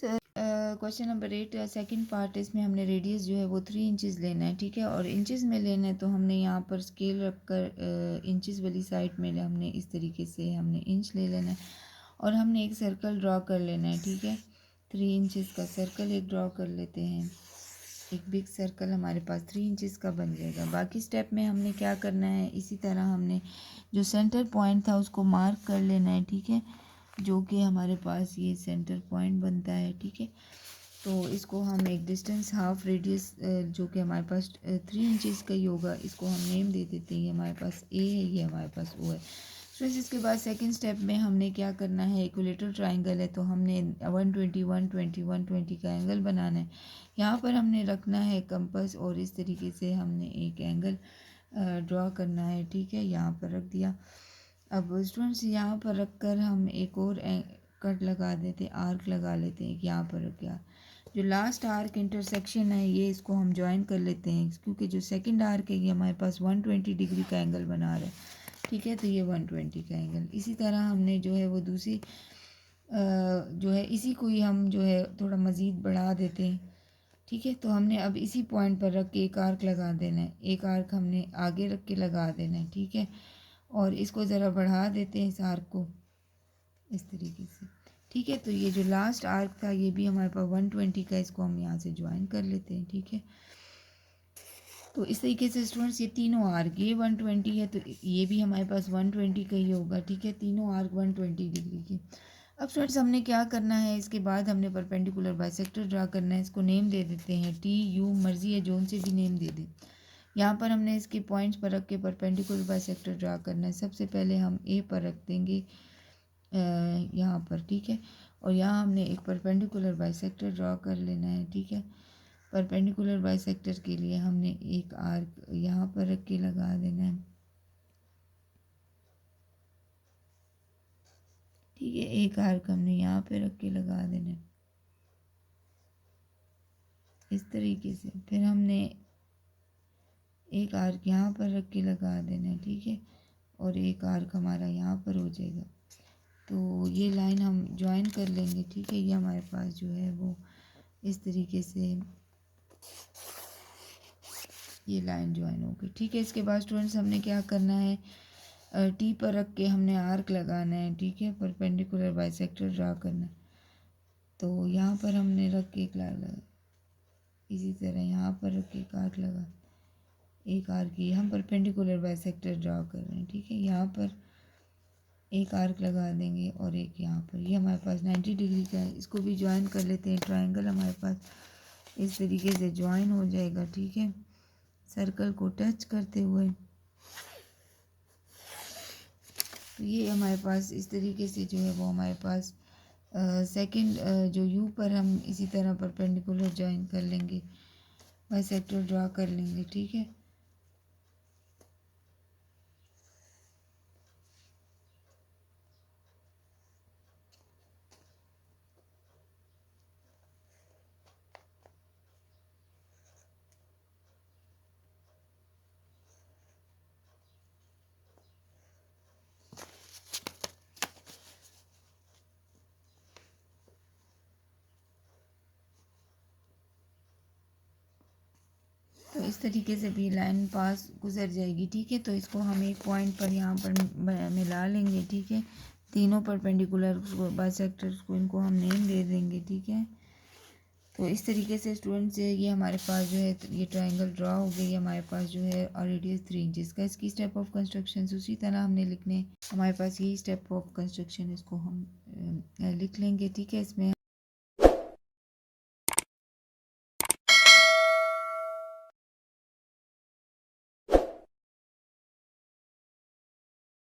Question number 8 second part, इसमें हमने radius जो है वो 3 इंचज़ लेना है, ठीक है। और इंचज़ में लेना है तो हमने यहाँ पर स्केल रख कर इंचज़ वाली साइड में हमने इस तरीके से हमने इंच ले लेना है और हमने एक सर्कल ड्रॉ कर लेना है, ठीक है। 3 इंचज़ का सर्कल एक ड्रॉ कर लेते हैं। एक बिग सर्कल हमारे पास 3 इंचज़ का बन जाएगा। बाकी स्टेप में हमने क्या करना है, इसी तरह हमने जो सेंटर पॉइंट था उसको मार्क कर लेना है, ठीक है, जो कि हमारे पास ये सेंटर पॉइंट बनता है, ठीक है। तो इसको हम एक डिस्टेंस हाफ रेडियस जो कि हमारे पास 3 इंचज़ का ही होगा, इसको हम नेम दे देते हैं। ये हमारे पास ए है, ये हमारे पास ओ है। फ्रेंड्स इसके बाद सेकंड स्टेप में हमने क्या करना है, इक्विलेटरल ट्राइंगल है तो हमने 120 120 120 का एंगल बनाना है। यहाँ पर हमने रखना है कंपास और इस तरीके से हमने एक एंगल ड्रॉ करना है, ठीक है। यहाँ पर रख दिया। अब स्टूडेंट्स यहाँ पर रख कर हम एक और कट लगा देते, आर्क लगा लेते हैं। यहाँ पर रख गया जो लास्ट आर्क इंटरसेक्शन है, ये इसको हम ज्वाइन कर लेते हैं, क्योंकि जो सेकंड आर्क है ये हमारे पास 120 डिग्री का एंगल बना रहा है, ठीक है। तो ये 120 का एंगल, इसी तरह हमने जो है वो दूसरी जो है इसी को ही हम जो है थोड़ा मज़ीद बढ़ा देते हैं, ठीक है। तो हमने अब इसी पॉइंट पर रख के एक आर्क लगा देना है, एक आर्क हमने आगे रख के लगा देना है, ठीक है। और इसको ज़रा बढ़ा देते हैं इस आर्क को इस तरीके से, ठीक है। तो ये जो लास्ट आर्क था ये भी हमारे पास 120 का, इसको हम यहाँ से ज्वाइन कर लेते हैं, ठीक है। तो इस तरीके से स्टूडेंट्स ये तीनों आर्क, ये 120 है तो ये भी हमारे पास 120 का ही होगा, ठीक है। तीनों आर्क 120 डिग्री के। अब स्टूडेंट्स हमने क्या करना है, इसके बाद हमने परपेंडिकुलर बाइसेक्टर ड्रा करना है। इसको नेम दे देते हैं टी यू, मर्जी है जोन से भी नेम दे दें। यहाँ पर हमने इसके पॉइंट्स पर रख के परपेंडिकुलर बाइसेक्टर ड्रा करना है। सबसे पहले हम ए पर रख देंगे यहाँ पर, ठीक है। और यहाँ हमने एक परपेंडिकुलर बाइसेक्टर ड्रॉ कर लेना है, ठीक है। परपेंडिकुलर बाइसेक्टर के लिए हमने एक आर्क यहाँ पर रख के लगा देना है, ठीक है। एक आर्क हमने यहाँ पे रख के लगा देना है इस तरीके से। फिर हमने एक आर्क यहाँ पर रख के लगा देना है, ठीक है। और एक आर्क हमारा यहाँ पर हो जाएगा। तो ये लाइन हम ज्वाइन कर लेंगे, ठीक है। ये हमारे पास जो है वो इस तरीके से ये लाइन ज्वाइन हो गई, ठीक है। इसके बाद स्टूडेंट्स हमने क्या करना है, टी पर रख के हमने आर्क लगाना है, ठीक है। परपेंडिकुलर बाइसेक्टर ड्रा करना है। तो यहाँ पर हमने रख के एक लाइन लगा, इसी तरह यहाँ पर रख के एक आर्क लगा, एक आर्क ही हम परपेंडिकुलर बाइसेक्टर ड्रा कर रहे हैं, ठीक है। यहाँ पर एक आर्क लगा देंगे और एक यहाँ पर, ये हमारे पास 90 डिग्री का है। इसको भी ज्वाइन कर लेते हैं। ट्राइंगल हमारे पास इस तरीके से ज्वाइन हो जाएगा, ठीक है, सर्कल को टच करते हुए। तो ये हमारे पास इस तरीके से जो है वो हमारे पास सेकंड जो यू पर हम इसी तरह परपेंडिकुलर ज्वाइन कर लेंगे, बाइसेक्टर ड्रा कर लेंगे, ठीक है। तो इस तरीके से भी लाइन पास गुजर जाएगी, ठीक है। तो इसको हम एक पॉइंट पर यहाँ पर मिला लेंगे, ठीक है। तीनों परपेंडिकुलर बाइसेक्टर्स को इनको हम नेम दे देंगे, ठीक है। तो इस तरीके से स्टूडेंट्स ये हमारे पास जो है ये ट्रायंगल ड्रा हो गई है हमारे पास जो है, और रेडियस 3 इंचज़ का। इसकी स्टेप ऑफ कंस्ट्रक्शन उसी तरह हमने लिखने, हमारे पास यही स्टेप ऑफ कंस्ट्रक्शन, इसको हम लिख लेंगे, ठीक है। इसमें